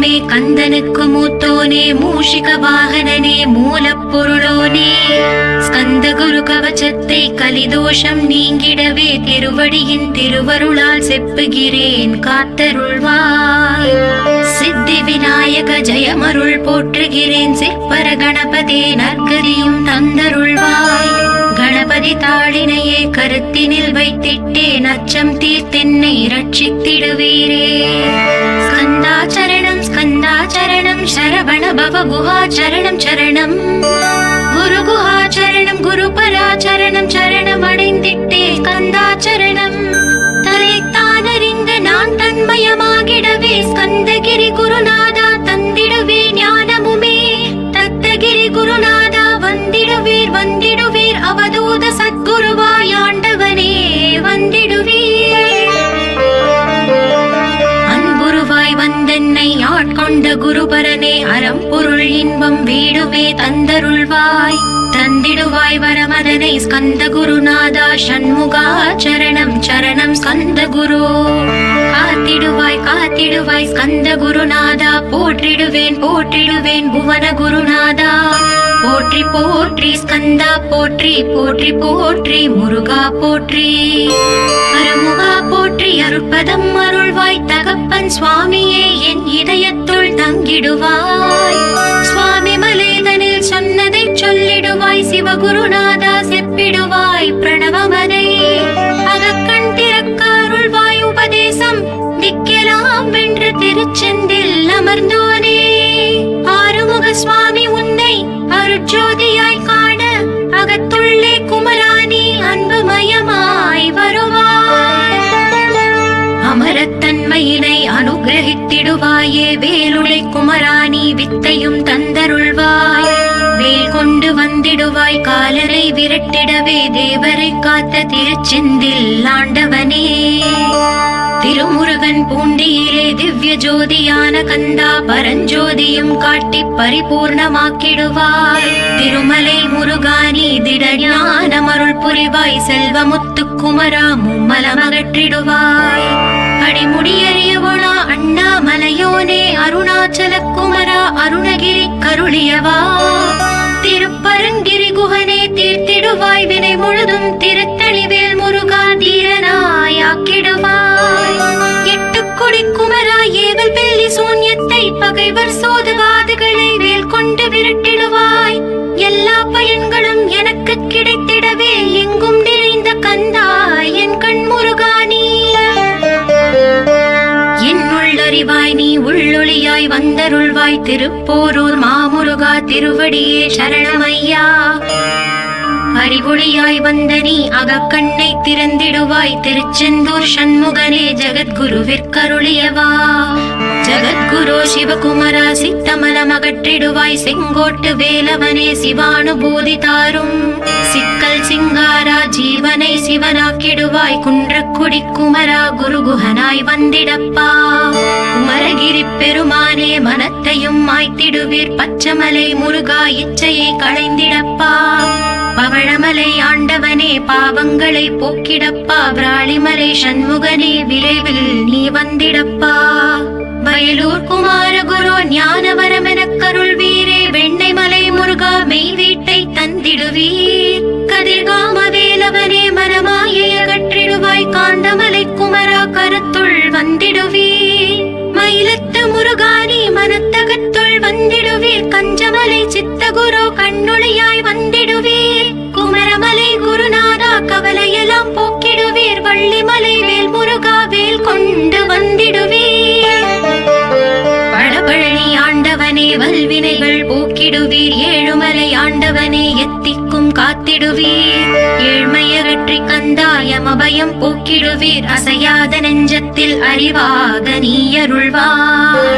தெய்வமே கந்தனுக்கு மூத்தோனே மூஷிக வாகனனே மூலப்பொருளோனே ஸ்கந்த குரு கவச்சத்தை கலிதோஷம் நீங்கிடவே திருவடியின் திருவருளால் செப்புகிறேன் காத்தருள்வாய். சித்தி விநாயக ஜெயமருள் போற்றுகிறேன் சிற்பர கணபதே நற்கதியும் தந்தருள்வாய். கணபதி தாளினையே கருத்தினில் வைத்திட்டேன் அச்சம் தீர்த்தென்னை ரட்சித்திடுவீரே. ஸ்கந்தாச்சரணம் ஸ்கந்தாச்சரணம் சரவண பவ குஹாச்சரணம் சரணம் குரு குஹாச்சரணம் குரு பராச்சரணம் சரணம் அடைந்திட்டே ஸ்கந்தாச்சரணம். தன்னைத்தானறிந்து நான் தன்மயமாகிடவே ஸ்கந்தகிரி குருநாதா தந்திடுவே ஞானமுமே. தத்தகிரி குருநாதா வந்திடுவீர் வந்திடுவீர் அவதூத சத்குருவாய் ஆண்டவனே வந்திடுவீர். அன்புருவாய் வந்தென்னை ஆட்கொண்ட குருபரனே அறம்பொருள் இன்பம் வீடுமே தந்தருள்வாய். தந்திடுவாய் வரமதனை ஸ்கந்த குருநாதா ஷண்முகா சரணம் சரணம் ஸ்கந்த குரு. காத்திடுவாய் காத்திடுவாய் ஸ்கந்த குருநாதா போற்றிடுவேன் போற்றிடுவேன் புவன குருநாதா. போற்றி போற்றி ஸ்கந்தா போற்றி போற்றி போற்றி முருகா போற்றி. அருமுகா போற்றி அருட்பதம் அருள்வாய் தகப்பன் சுவாமியே என் இதயத்துள் தங்கிடுவாய். சுவாமி மலேதனில் சொன்னதை சொல்லிடுவாய் சிவகுருநாதா செப்பிடுவாய் பிரணவமதை. அகக்கண் திறக்க அருள்வாய் உபதேசம் திக்கெல்லாம் வென்று திருச்செந்தில் அமர்ந்தோனே. ஆறுமுக சுவாமி உன்னை அருட்ஜோதியாய் காண அகத்துள்ளே குமராணி அன்புமயமாய் வருவாய். அமரத்தன்மையினை அனுகிரகித்திடுவாயே வேலுடை குமராணி வித்தையும் தந்தருள்வாய். வேல் கொண்டு வந்திடுவாய் காலரை விரட்டிடவே தேவரை காத்த திருச்செந்தில் ஆண்டவனே. திருமுருகன் பூண்டியிலே திவ்ய ஜோதியான கந்தா பரஞ்சோதியும் காட்டி பரிபூர்ணமாக்கிடுவாய். திருமலை முருகானி திடஞான அருள் புரிவாய் செல்வமுத்து குமரா மும்மலமகற்றிடுவாய். அடிமுடியறியவளா அண்ணாமலையோனே அருணாச்சல குமரா அருணகிரி கருளியவா. திருப்பரங்கிரி குகனே தீர்த்திடுவாய் வினை முழுதும் திருத்தணிவேல் முருகா தீரனாய் ஆக்கிடுவாய். எட்டுக்குடி குமரா ஏவல் பில்லி சூன்யத்தை பகைவர் சோதவாதுகளை வேல் கொண்டு விரட்டிடுவாய். எல்லா பயன்களும் எனக்கு கிடைத்திடவே எங்கும் நிறைந்த கந்தா என் கண் முருகானி. என்னுள்ளறிவாய் நீ உள்ளொளியாய் வந்தருள்வாய் திருப்போரூர் மாமுருகா திருவடியே சரணமையா. அறிவொளியாய் வந்த நீ அகக்கண்ணை திறந்திடுவாய் திருச்செந்தூர் ஷண்முகனே ஜெகத்குருவிற்கருளியவா. ஜெகத்குரு சிவகுமரா சித்தமலம் அகற்றிடுவாய் செங்கோட்டு வேலவனே சிவானுபூதி தாரும். சிக்கல் சிங்காரா ஜீவனை சிவனாக்கிடுவாய் குன்றக்குடி குமரா குருகுஹனாய் வந்திடப்பா. குமரகிரி பெருமானே மனத்தையும் மாய்த்திடுவீர் பச்சமலை முருகா இச்சையை களைந்திடப்பா. பவழமலை ஆண்டவனே பாவங்களை போக்கிடப்பா. விராளிமலை சண்முகனே விரைவில் நீ வந்திடப்பா. வயலூர் குமார குரு ஞானவரமெனக் கருள்வீரே வெண்ணைமலை முருகா மெய் வீட்டை தந்திடுவீர். கதிர்காம வேலவனே மனமாயை அகற்றிடுவாய் காண்டமலை குமரா கருத்துள் வந்திடுவீர். மயிலத்து முருகானி மனத்தகத்துள் வந்திடுவீர். கஞ்சமலை சித்தகுரு கண்ணொளியாய் வந்திடுவீர். குமரமலை குருநாதா கவலையெல்லாம் போக்கிடுவீர். வள்ளிமலை வேல் முருகா வேல் கொண்டு வந்திடுவீர். பழபழனி ஆண்டவனே வல்வினைகள் போக்கிடுவீர். ஏழுமலை ஆண்டவனே எத்திக்கும் காத்திடுவீர். ஏழ்மையகற்றி கந்தாயமபயம் போக்கிடுவீர். அசையாத நெஞ்சத்தில் அறிவாக நீ அருள்வாய்.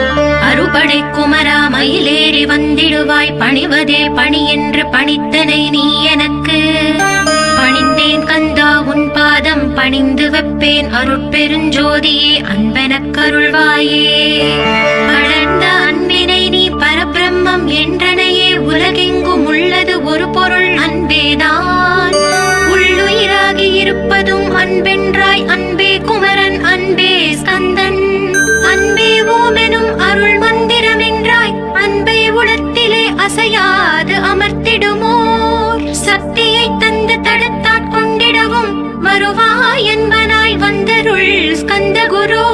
அறுபடை குமரா மயிலேறி வந்திடுவாய். பணிவதே பணி என்று பணித்தனை நீ எனக்கு. பணிந்தேன் கந்தா உன் பாதம் பணிந்து வைப்பேன் அருட்பெருஞ்சோதியே அன்பெனக் கருள்வாயே. வளர்ந்த அன்பினை நீ பரபிரம்மம் என்றனையே உலகெங்கும் உள்ளது ஒரு பொருள் அன்பேதான். உள்ளுயிராகி இருப்பதும் அன்பென்றாய் அன்பே குமரன் அன்பே ஸ்கந்தன். அன்பே ஓமெனும் அருள் மந்திர வந்திடுமோர் சக்தியை தந்து தடுத்தாட்கொண்டிடவும் வருவாய் என்பனாய் வந்தருள் ஸ்கந்த குரு.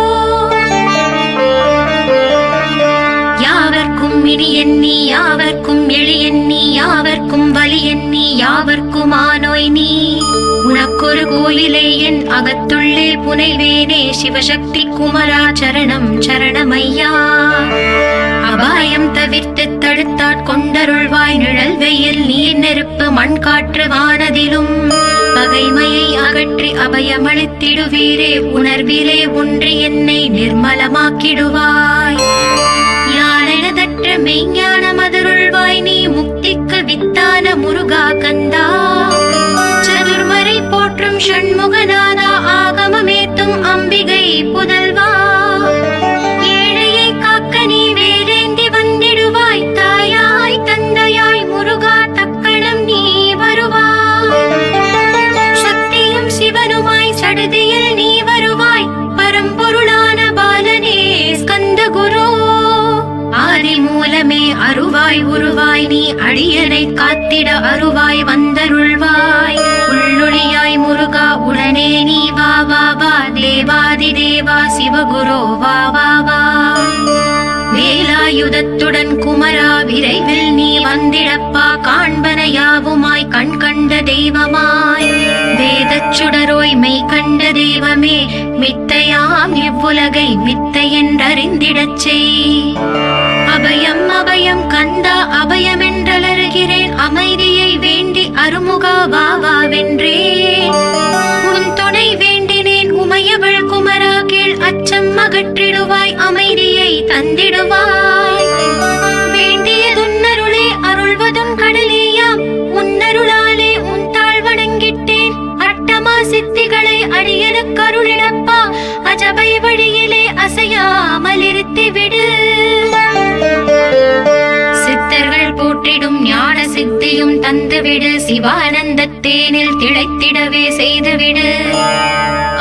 யாவர்க்கும் இனி எண்ணி யாவர்க்கும் எளி எண்ணி யாவர்க்கும் வலி எண்ணி யாவர்க்கும் ஆனோய் நீ உனக்கொரு கோயிலே என் அகத்துள்ளே புனைவேனே சிவசக்தி குமரா சரணம் சரணமையா. அபாயம் தவிர்த்து தடுத்தாட்கொண்டருள்வாய் நிழல் வெயில் நீர் நெருப்பு மண் காற்று வானதிலும் பகைமையை அகற்றி அபயமளித்திடுவீரே உணர்விலே ஒன்றி என்னை நிர்மலமாக்கிடுவாய். யானெனதற்ற மெய்ஞான மதுருள்வாய் நீ முக்திக்கு வித்தான முருகா கந்தா. சதுர்மறை போற்றும் ஷண்முகநாதா ஆகமமேத்தும் அம்பிகை புதல்வா. ஏழையை காக்க நீ வேலேந்தி வந்திடுவாய் தாயாய் தந்தையாய் முருகா தக்கணம் நீ வருவாய். சக்தியும் சிவனுமாய் சடுதியில் நீ வருவாய் பரம்பொருளான பாலனே ஸ்கந்த குரு. ஆதி மூலமே அருவாய் உருவாய் நீ அடியனை காத்திட அருவாய் வந்தருள்வாய். உள்ளொளியாய் முருகா உடனே நீ வா வா வா தேவாதி தேவா சிவகுரு வா வா வா. வேலாயுதத்துடன் குமரா விரைவில் நீ வந்திடப்பா காண்பன யாவுமாய் கண் கண்ட தெய்வமாய் வேதச் சுடரோய் மெய் கண்ட தெய்வமே மித்தையாம் இவ்வுலகை மித்தை என்றறிந்திடச் செய். அபயம் அபயம் கந்தா அபயம் என்றலறுகிறேன் அமைதியை வேண்டி அருமுகா வா வா வென்றேன். உன் துணை வேண்டினேன் உமையவள் குமரா கீழ் அச்சம் அகற்றிடுவாய் அமைதியை தந்திடுவாய். வேண்டியதுன்னருளே அருள்வதும் கடலேயாம் உன்னருளாலே உன் தாழ் வணங்கிட்டேன். அட்டமா சித்திகளை அடியனுக்கு அருளிடப்பா அஜபை வழியிலே அசையாமல் இருத்திவிடு. சித்தர்கள் போற்றிடும் ஞான சித்தியும் தந்துவிடு சிவானந்த தேனில் திளைத்திடவே செய்துவிடு.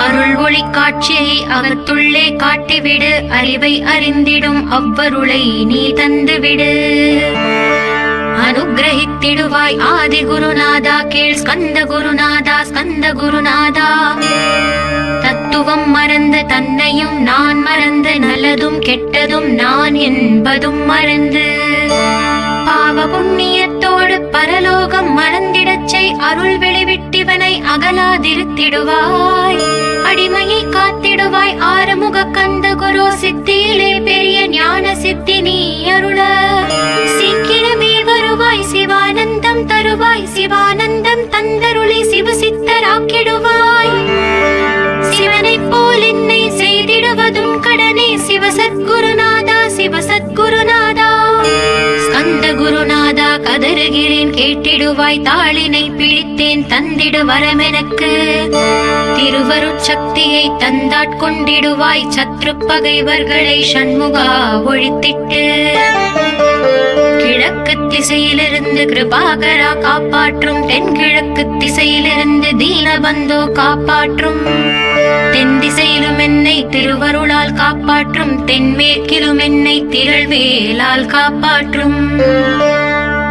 அருள் ஒளி காட்சியை அகத்துள்ளே காட்டிவிடு அறிவை அறிந்திடும் அவ்வருளை நீ தந்துவிடு. அனுகிரகித்திடுவாய் ஆதி குருநாதா கீழ் ஸ்கந்த குருநாதா ஸ்கந்த குருநாதா. தத்துவம் மறந்து தன்னையும் நான் மறந்து நல்லதும் கெட்டதும் நான் என்பதும் மறந்து பாவ புண்ணியத்தோடு பரலோகம் மறந்திடச் செய் அருள் வெளிவிட்டிவனை அகலாதிருத்திடுவாய். அடிமையை காத்திடுவாய் ஆறுமுக கந்த குரு சித்தியிலே பெரிய ஞான சித்தி நீ அருள. சீக்கிரமே வருவாய் சிவானந்தம் தருவாய் சிவானந்தம் தந்தருளை சிவசித்தராக்கிடுவாய். சிவனை போல் என்னை செய்திடுவதும் கடனே சிவசத்குருநாதா சிவசத்குருநாதா. ஸ்கந்த குருநாதா கதறுகிறேன் கேட்டிடுவாய் தாளினை பிடித்தேன் தந்திடு வரமெனக்கு. திருவருட்சக்தியை தந்தாட்கொண்டிடுவாய் சத்ரு பகைவர்களை ஷண்முகா ஒழித்திட்டு. கிழக்கு திசையிலிருந்து கிருபாகரா காப்பாற்றும் தென்கிழக்கு திசையிலிருந்து தீனபந்தோ காப்பாற்றும். தென் திசையிலும் என்னை திருவருளால் காப்பாற்றும் தென்மேற்கிலும் என்னை திரள்வேலால் காப்பாற்றும்.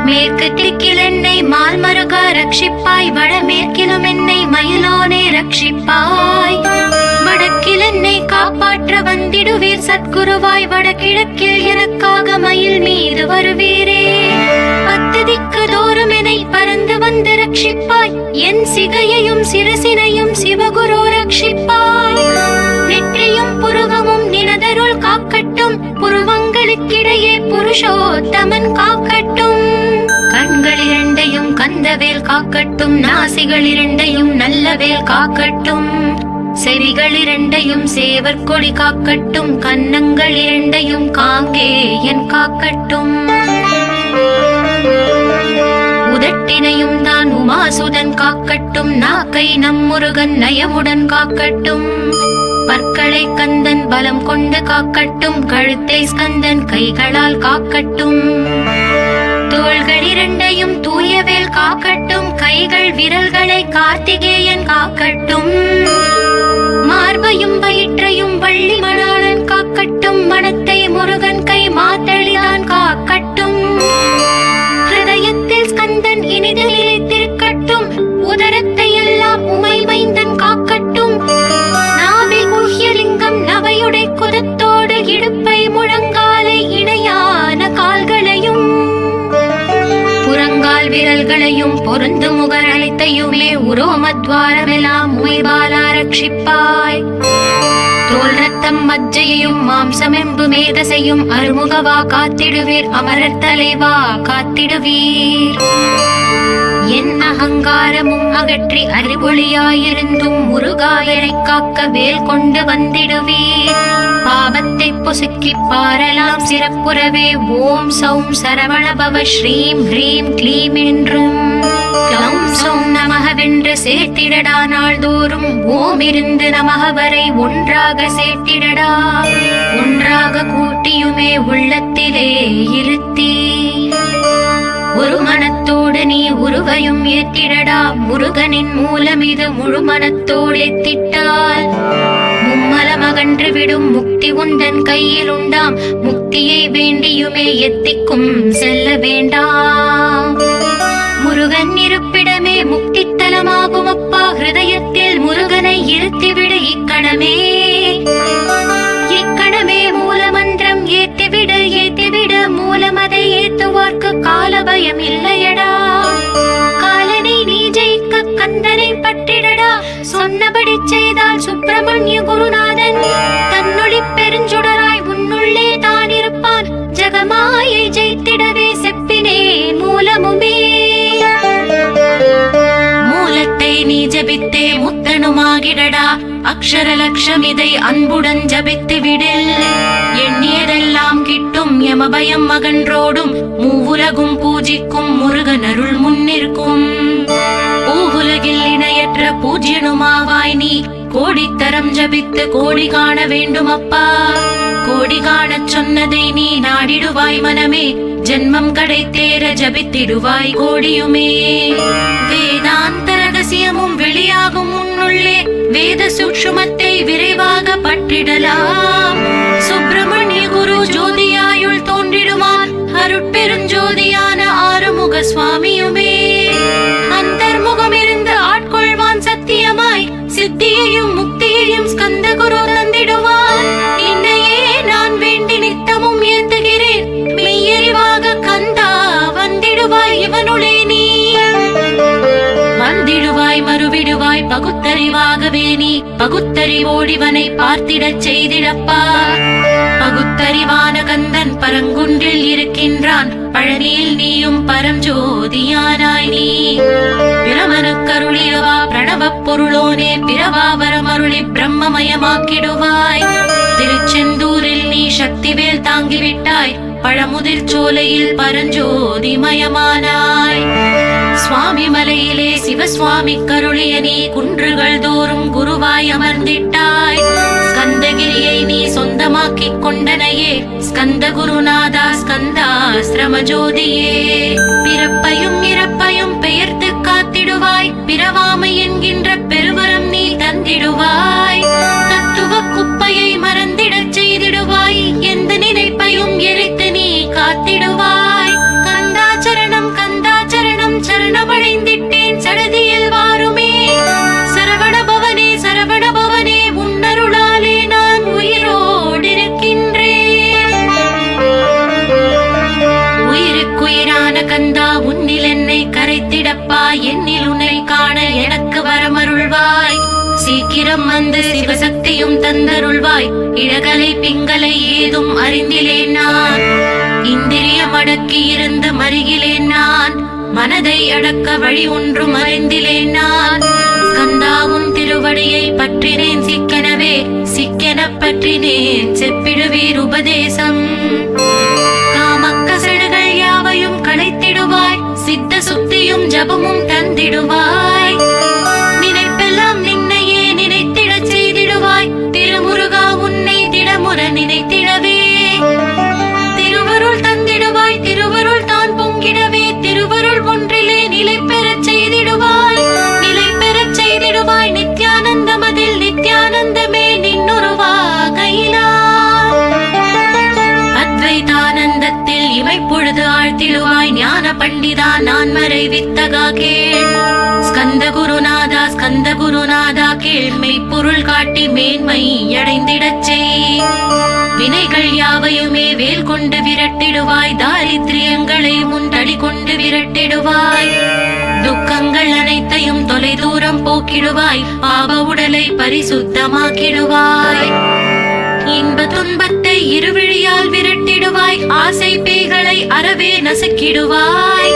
மேற்கு திக்கில் என்னை மால்மருகா ரட்சிப்பாய் வடமேற்கிலும் என்னை மயிலோனே ரட்சிப்பாய். வடக்கில் என்னை காப்பாற்ற வந்திடுவீர் சத்குருவாய் வடகிழக்கில் எனக்காக மயில் மீது வருவீரே. 10 திக்கு தோறும் என்னை பறந்து வந்து ரட்சிப்பாய் என் சிகையையும் சிரசினையும் சிவகுரு ரட்சிப்பாய். நெற்றியும் புருவமும் நினதருள் காக்கட்டும் புருவங்களுக்கிடையே புருஷோத்தமன் காக்கட்டும். கண்கள் இரண்டையும் கந்தவேல் காக்கட்டும் நாசிகள் இரண்டையும் நல்லவேல் காக்கட்டும். செவிகள் இரண்டையும் சேவர் கொடி காக்கட்டும் கன்னங்கள் இரண்டையும் காங்கேயன் காக்கட்டும். உதட்டினையும் தான் உமாசுதன் காக்கட்டும் நாக்கை நம் முருகன் நயமுடன் காக்கட்டும். பற்களை கந்தன் பலம் கொண்டு காக்கட்டும் கழுத்தை ஸ்கந்தன் கைகளால் காக்கட்டும். தோள்கள் இரண்டையும் தூயவேல் காக்கட்டும் கைகள் விரல்களை கார்த்திகேயன் காக்கட்டும். மார்பையும் வயிற்றையும் வள்ளி மணாளன் காக்கட்டும் மனத்தை முருகன் கை மாத்தளிதான் காக்கட்டும். ஹிருதயத்தில் ஸ்கந்தன் ரோமத்வாரமெல்லாம் மொய்பாலா ரட்சிப்பாய். தோல் ரத்தம் மஜ்ஜையும் மாம்சமெம்பு மேதசையும் அருமுகவா காத்திடுவீர், அமரர் தலைவா காத்திடுவீர். என் அகங்காரமும் அகற்றி அறிவொளியாயிருந்தும் முருகாயனை காக்க வேல் கொண்டு வந்திடுவீர். பாவத்தை பொசுக்கி பாரலாம் சிறப்புறவே ஓம் சௌம் சரவணபவ ஸ்ரீம் ஹ்ரீம் க்ளீம் என்றும் க்ளௌம் சௌம் நமகவென்று சேர்த்திடடா. நாள்தோறும் ஓம் இருந்து நமக வரை ஒன்றாக சேர்த்திடடா. ஒன்றாக கூட்டியுமே உள்ளத்திலே இருத்தி ஒரு மனத்தோடு நீ உருவையும் ஏற்றிடடா. முருகனின் மூலம் இது முழு மனத்தோடு ஏத்திட்டால் மும்மலமகன்று விடும் முக்தி உந்தன் கையில் உண்டாம். முக்தியை வேண்டியுமே எத்திக்கும் செல்ல வேண்டாம். முருகன் இருப்பிடமே முக்தி தலமாகும் அப்பா. ஹிருதயத்தில் முருகனை இருத்திவிடு இக்கணமே. இக்கணமே மூலமந்திரம் ஏத்திவிடு ஏத்திவிடு. மூலமதை ஏத்துவார்க்கு காலபயம் இல்லையடா. காலனை நீ ஜெயிக்க கந்தனை பற்றிடடா. சொன்னபடி செய்தால் சுப்பிரமணிய குருநாதன் தன்னொளி பெருஞ்சுடராய் உன்னுள்ளே தான் இருப்பான். ஜகமாயை ஜெயித்திடவே செப்பினே மூலமுமே. மூலத்தை நீ ஜபித்தே முத்தனுமாகிடடா. அக்ஷர லட்சம் இதை அன்புடன் ஜபித்து விடில். எண்ணியதெல்லாம் கிட்டும் யமபயம் அகன்றோடும். மூவுலகும் பூஜிக்கும் முருகன் அருள் முன்னிற்கும். பூவுலகில் இணையற்ற பூஜ்யனுமாவாய் நீ. கோடித்தரம் ஜபித்து கோடி காண வேண்டும் அப்பா. கோடி காணச் சொன்னதை நீ நாடிடுவாய் மனமே. ஜென்மம் கடைத்தேற ஜபித்திடுவாய் கோடியுமே. வேதாந்த ரகசியமும் வெளியாகும் உன்னுள்ளே. வேத சூக்ஷ்மத்தை விரைவாக பற்றிடலாம். சுப்பிரமணிய குரு ஜோதியாயுள் தோன்றிடுவான். அருட்பெருஞ்சோதியான ஆறுமுக சுவாமியுமே. அந்தர்முகம் இருந்து ஆட்கொள்வான் சத்தியமாய். சித்தியையும் முக்தியையும் ஸ்கந்த குரு தந்திடுவான். இன்னையே நான் வேண்டி நித்தமும் ஏத்துகிறேன். மெய்யறிவாக கந்தா வந்திடுவாய் இவனுளே நீ. வந்திடுவாய் மறுவிடுவாய் பகுத்தறிவாகவே நீ. பகுத்தறிவோடிவனை பார்த்திடச் செய்திடப்பா. பகுத்தறிவான கந்தன் பரங்குன்றில் இருக்கின்றான். பழனியில் நீயும் பரஞ்சோதியானாய் நீ. பிரமனுக்கருளியவா பிரணவப் பொருளோனே. பிறவாவரம் அருளி பிரம்மமயமாக்கிடுவாய். திருச்செந்தூரில் நீ சக்திவேல் தாங்கிவிட்டாய். பழமுதிர் சோலையில் பரஞ்சோதிமயமானாய். சுவாமி மலையிலே சிவசுவாமி கருளிய நீ. குன்றுகள் தோறும் குருவாய் அமர்ந்திட்டாய். ஸ்கந்தகிரியை நீ சொந்தமாக்கிக் கொண்டனையே. ஸ்கந்த குருநாதா ஸ்கந்தாஸ்ரம ஜோதியே. பிறப்பையும் இறப்பையும் பெயர்த்து காத்திடுவாய். பிறவாமை என்கின்ற பெருவரம் நீ தந்திடுவாய். தத்துவ குப்பையை மறந்திடச் செய்திடுவாய். எந்த நினைப்பையும் எரித்து நீ காத்திடுவாய். கந்தாச்சரணம் கந்தாச்சரணம் சரணமடைந்திட்டேன் சடதியில் வாருமே. சரவண பவனே சரவண பவனே. உன்னருளாலே நான் உயிரோடிருக்கின்றேன். உயிருக்குயிரான கந்தா உன்னில் என்னை கரைத்திடப்பா. என்னில் உன்னை காண எனக்கு வரமருள்வாய். சீக்கிரம் வந்து சிவசக்தியும் தந்தருள்வாய். இழகலை பிங்களை ஏதும் அறிந்திலேன் நான். இந்திரியம் அடக்கி இருந்து மருகிலேன் நான். மனதை அடக்க வழி ஒன்றும் அறிந்திலேன் நான். ஸ்கந்தாவும் திருவடியை பற்றினேன் சிக்கனவே. சிக்கன பற்றினேன் செப்பிடுவீர் உபதேசம். காமக்கசடுகள் யாவையும் களைத்திடுவாய். சித்த சுத்தியும் ஜபமும் தந்திடுவாய். நினைப்பெல்லாம் நின்னையே நினைத்திடச் செய்திடுவாய். திருமுருகா உன்னை திடமுற நினைத்திடவே. திருவருள் தந்திடுவாய். திருவருள் தான் பொங்கிடவே. திருவருள் ஒன்றிலே நிலை பெறச் செய்திடுவாய். நிலை பெறச் செய்திடுவாய். நித்யானந்தமதில் நித்யானந்தமே நின்னுருவாகையினார். அத்வைதானந்தத்தில் இமைப்பொழுது ஆழ்த்திடுவாய். ஞான பண்டிதா நான் மறை வித்தகா கேள். ஸ்கந்த குருநாதா ஸ்கந்த குருநாதா கேள். மெய்ப்பொருள் காட்டி மேன்மை அடைந்திடச் செய். வினைகள் யாவையுமே வேல் கொண்டு விரட்டிடுவாய். தாரித்ரியங்களை முன் தடி கொண்டு விரட்டிடுவாய். துக்கங்கள் அனைத்தையும் தொலை தூரம் போக்கிடுவாய், பாவ உடலை பரிசுத்தமாக்கிடுவாய். இன்ப துன்பத்தை இருவிழியால் விரட்டிடுவாய், ஆசை பேய்களை அறவே நசுக்கிடுவாய்.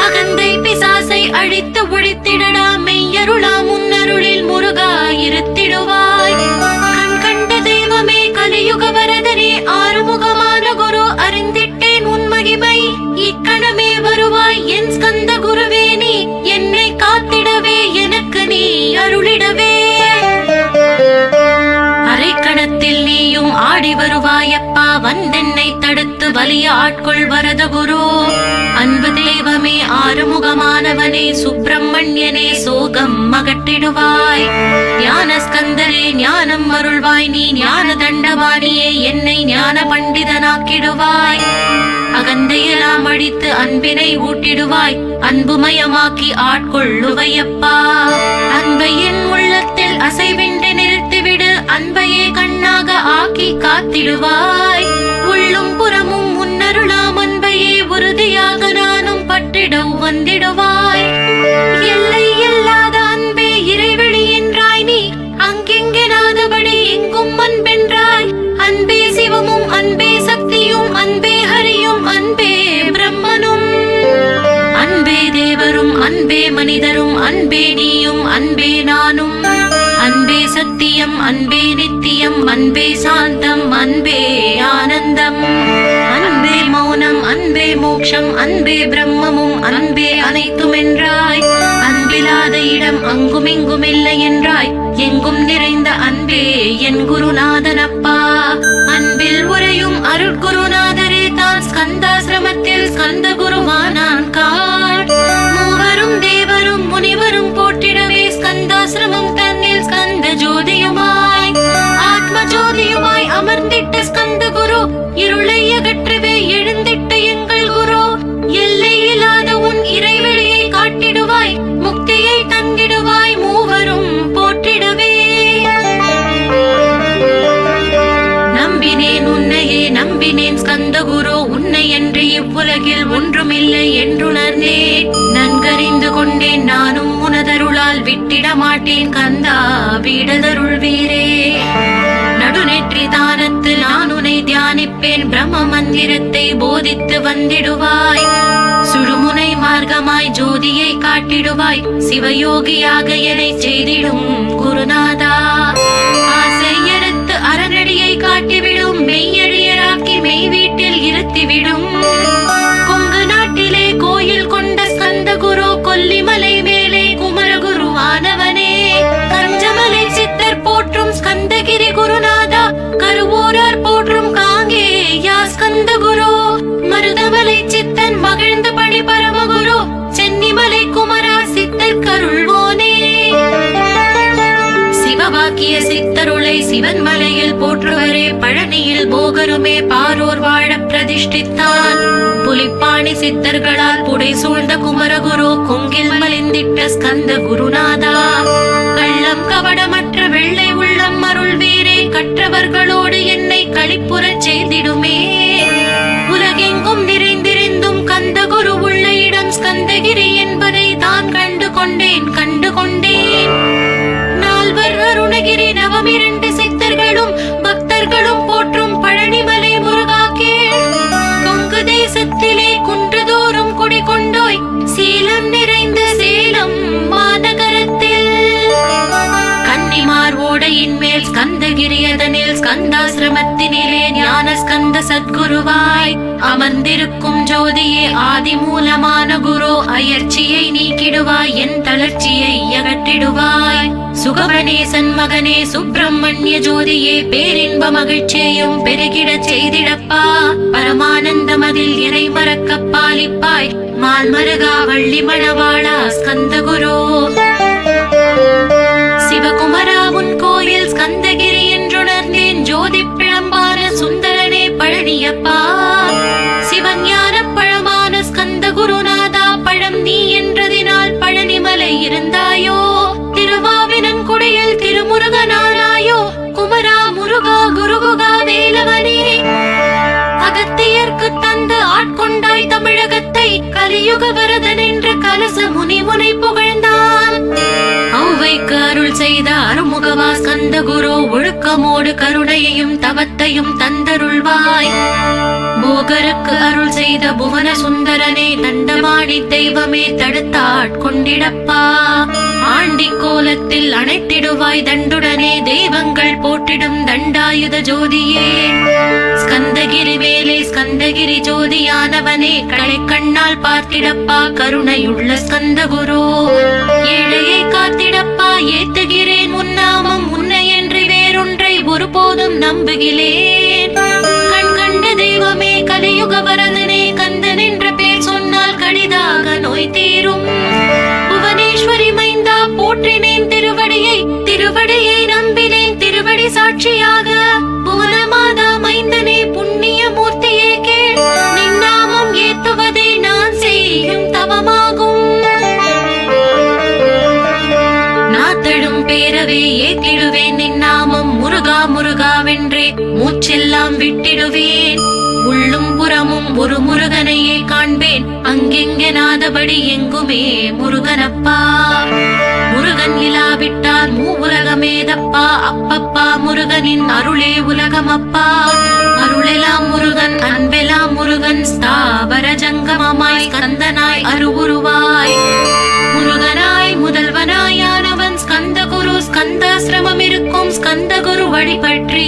அகந்தை பிசாசை அழித்து ஒழித்திடடா, மெய்யருளா முன்னருளில் முருகா இருத்திடுவாய். கண் கண்ட தெய்வமே கலியுக வரதனே, ஆறுமுகமான குரு அறிந்திட்டேன் உன் மகிமை. இக்கணமே வருவாய் என் ஸ்கந்த குருவே, நீ என்னை காத்திடவே எனக்கு நீ அருளிடவே. அரைக்கணத்தில் நீயும் ஆடி வருவாயப்பா, வந்தென்னை தடுத்து வலிய ஆட்கொள் வரத குரு. அன்பு தெய்வமே ஆறுமுகமானவனே, சுப்பிரமணியனே சோகம் அகற்றிடுவாய். ஞான ஸ்கந்தரே ஞானம் அருள்வாய், நீ ஞான தண்டவாணியே என்னை ஞான பண்டிதனாக்கிடுவாய். அகந்தையெல்லாம் அழித்து அன்பினை ஊட்டிடுவாய், அன்புமயமாக்கி ஆட்கொள்ளுவையப்பா. அன்பையின் உள்ளத்தில் அசைவின்றி நிறுத்திவிடு, அன்பையே கண்ணாக ஆக்கி காத்திடுவாய். உள்ளும் புறமும் முன்னருளாம் அன்பையே உறுதியாக நானும் பட்டிட வந்திடுவாய். எல்லை இல்லாத அன்பே இறைவழி என்றாய் நீ, அங்கெங்கெனாதபடி எங்கும் அன்பென்றாய். அன்பே சிவமும் அன்பே சக்தியும் அன்பே ஹரியும் அன்பே பிரம்மனும். அன்பே தேவரும் அன்பே மனிதரும் அன்பே நீயும் அன்பே நானும். அன்பே சத்தியம் அன்பே நித்தியம் அன்பே சாந்தம் அன்பே ஆனந்தம். அன்பே மௌனம் அன்பே மோட்சம் அன்பே பிரம்மமும் அன்பே அனைத்தும் என்றாய். அன்பிலாத இடம் அங்கும் இங்கும் இல்லை என்றாய், எங்கும் நிறைந்த அன்பே என் குருநாதனப்பா. அன்பில் உரையும் அருட்குருநாதரே தான் ஸ்கந்தாசிரமத்தில் ஸ்கந்த குருவானான் காட். மூவரும் தேவரும் முனிவரும் போற்றிடவே ஸ்கந்தாசிரமம் தன்னில் ஸ்கந்த ஜோதியுமாய் ஆத்ம ஜோதியுமாய் அமர்ந்திட்ட ஸ்கந்த குரு, இருளை அகற்றவே எழுந்திட்ட எங்கள் குரு. எல்லையில்லாத உன் இறைவெளியை காட்டிடுவாய், முக்தியை தந்திடுவாய், மூவரும் போற்றிடவே. நம்பினேன் உன்னையே நம்பினேன் ஸ்கந்த குரு, உன்னை என்று இவ்வுலகில் ஒன்றுமில்லை என்றுணர்ந்தேன். நன்கறிந்து கொண்டேன் நானும் உனதருளால் விட்டிட மாட்டேன் கந்தா வீடதருள் வீரே. நடுநெற்றி தானத்து நான் உன்னை தியானிப்பேன், பிரம்ம மந்திரத்தை போதித்து வந்திடுவாய். சுழுமுனை மார்க்கமாய் ஜோதியை காட்டிடுவாய், சிவயோகியாக என்னை செய்திடும் குருநாதா. ஆசையறுத்து அறநடியை காட்டிவிடும், மெய்யழியராக்கி மெய் வீட்டில் இருத்திவிடும். கொங்கு நாட்டிலே கோயில் கொண்ட ஸ்கந்த குரு, கொல்லிமலை மேலே குமரகுருவானவனே. கஞ்சமலை சித்தர் போற்றும் ஸ்கந்தகிரி குருநாதா, கருவூரார் போற்றும் காங்கேயா ஸ்கந்த குரு. மருதமலை சித்தன் மகிழ்ந்து பணி பரமகுரு, சென்னிமலை குமரா சித்தர் கருள்வோனே. சிவவாக்கிய சித்தருளை சிவன் மலையில் போற்றுவரே, பழனியில் போகருமே பாரோர் வாழ பிரதிஷ்டித்தான். புலிப்பாணி சித்தர்களால் புடை சூழ்ந்த குமரகுரு, கொங்கில் மலிந்திட்ட ஸ்கந்த குருநாதா. கள்ளம் கவடமற்ற வெள்ளை உள்ளம் அருள் வீரே, கற்றவர்களோடு என்னை களிப்புறச் செய்திடுமே. உலகெங்கும் நிறைந்திருந்தும் கந்த குரு உள்ள இடம் ஸ்கந்தகிரி என்பதை தான் கண்டு கொண்டேன். நால்வர் அருணகிரி நவமிரண்டு சித்தர்களும் பக்தர்களும் போற்றும் பழனிமலை முருகா கேள். கொங்கு தேசத்திலே குன்றுதோறும் குடிகொண்டோய், சீலம் நிறைந்த சேலம் மாநகரத்தில். கன்னிமார் ஓடையின் மேல் ஸ்கந்தகிரி, அதனில் ஸ்கந்தாசிரமத்தினிலே ஞான ஸ்கந்த சத்குருவாய் அமர்ந்திருக்கும் ஜோதியே ஆதி மூலமான குரு. அயற்சியை நீக்கிடுவாய், என் தளர்ச்சியை அகற்றிடுவாய். சுகவனேசன் மகனே சுப்பிரமணிய ஜோதியே, பேரின்ப மகிழ்ச்சியையும் பெருகிடச் செய்திடப்பா. பரமானந்தம் அதில் இறை மறக்க பாலிப்பாய், மால்மருகா வள்ளி மணவாளா ஸ்கந்த குரு. சிவகுமரா உன் கோயில் ஸ்கந்தகிரி என்றுணர்ந்தேன், ஜோதி பிழம்பான சுந்தரனே பழனியப்பா. சிவஞான பழமான ஸ்கந்த குருநாதா, பழம் நீ என்றதினால் பழனிமலை இருந்தாயோ. திருவாவினன் குடியில் திருமுருகனானாயோ, குமரா முருகா குருகுகா வேலவனே. அகத்தியர்க்கு தந்து ஆட்கொண்டாய் தமிழகத்தை, கலியுக வரதன் என்று கலச முனிமுனை ஸ்கந்தகுரு ஒழுக்கமோடு கருணையையும் தவத்தையும் தந்தருள்வாய். போகருக்கு அருள் செய்த புவன சுந்தரனே தண்டமாடி தெய்வமே தடுத்தாட்கொண்டிடப்பா. ஆண்டி கோலத்தில் அணைத்திடுவாய் தண்டுடனே தெய்வங்கள் போற்றிடும் தண்டாயுத ஜோதியே. ஸ்கந்தகிரி வேலே ஸ்கந்தகிரி ஜோதியானவனே களை கண்ணால் பார்த்திடப்பா கருணையுள்ள ஸ்கந்தகுரு. ஏழையை காத்திடப்பா ஏத்துகிறேன் உன்னாமம் உன்னை என்று வேறொன்றை ஒருபோதும் நம்புகிறேன். கண் கண்ட தெய்வமே கலியுக வரதனே கந்தன் என்ற பேர் சொன்னால் கடிதாக நோய் தீரும். புவனேஸ்வரி மைந்தா போற்றினேன் திருவடியை திருவடியை நம்பினேன் திருவடி சாட்சியாக. புவனமாதா மைந்தனே புண்ணிய மூர்த்தியே கேள் நின்னாமம் ஏத்துவதே நான் செய்யும் தவமாகும். நாத்தழும் பேரவே ஏத்திடுவேன் நின்னாமம் முருகா முருகாவென்றே மூச்செல்லாம் விட்டிடுவேன். உள்ளும் புறமும் ஒரு முருகனையே காண்பேன் அங்கெங்கெனாதபடி எங்குமே முருகனப்பா. முருகன் இலாவிட்டால் மூவுலகமேதப்பா. அப்பப்பா முருகனின் அருளே உலகமப்பா. அருளெல்லாம் முருகன் அன்பெல்லாம் முருகன் ஸ்தாவர ஜங்கமமாய் ஸ்கந்தனாய் அருவுருவாய். முருகனாய் முதல்வனாயானவன் ஸ்கந்தகுரு. ஸ்கந்தாசிரமம் இருக்கும் ஸ்கந்தகுரு வழிபற்றி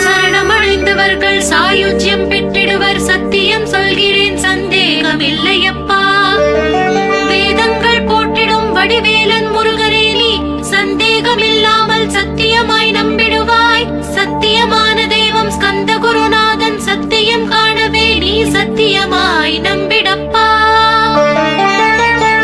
சரணமடைந்தவர்கள் சாயுஜ்யம் பெற்றிடுவர். சத்தியம் சொல்கிறேன் சந்தேகமில்லையப்பா. வேதங்கள் போற்றிடும் வடிவேலன் முருகனே நீ சந்தேகமில்லாமல் சத்தியமாய் நம்பிடுவாய். சத்தியமான தெய்வம் ஸ்கந்தகுருநாதன் சத்தியம் காணவே நீ சத்தியமாய் நம்பிடப்பா.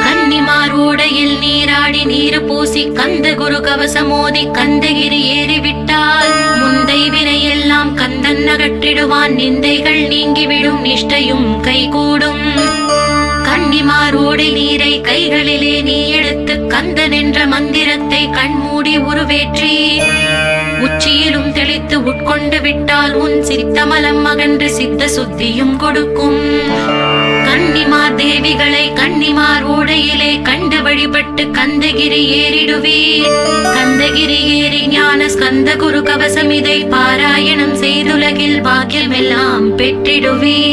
கன்னிமாரோடையில் நீராடி நீரு பூசி கந்தகுரு கவசமோதி கந்தகிரி ஏறிவிட்டால் முந்தை வினையெல்லாம் கந்தன் அகற்றிடுவான். நிந்தைகள் நீங்கிவிடும் நிஷ்டையும் கைகூடும். கன்னிமாரோடை நீரை கைகளிலே நீ எடுத்து கந்தன் என்ற மந்திரத்தை கண்மூடி உருவேற்றி உச்சியிலும் தெளித்து உட்கொண்டு விட்டால் உன் சித்தமலம் அகன்று சித்த சுத்தியும் கொடுக்கும். கன்னிமார் தேவிகளை கன்னிமார் ஓடையிலே கண்டு வழிபட்டு கந்தகிரி ஏறிடுவீர். கந்தகிரி ஏறி ஞான ஸ்கந்த குரு கவசம் இதை பாராயணம் செய்துலகில் பாக்கியமெல்லாம் பெற்றிடுவீர்.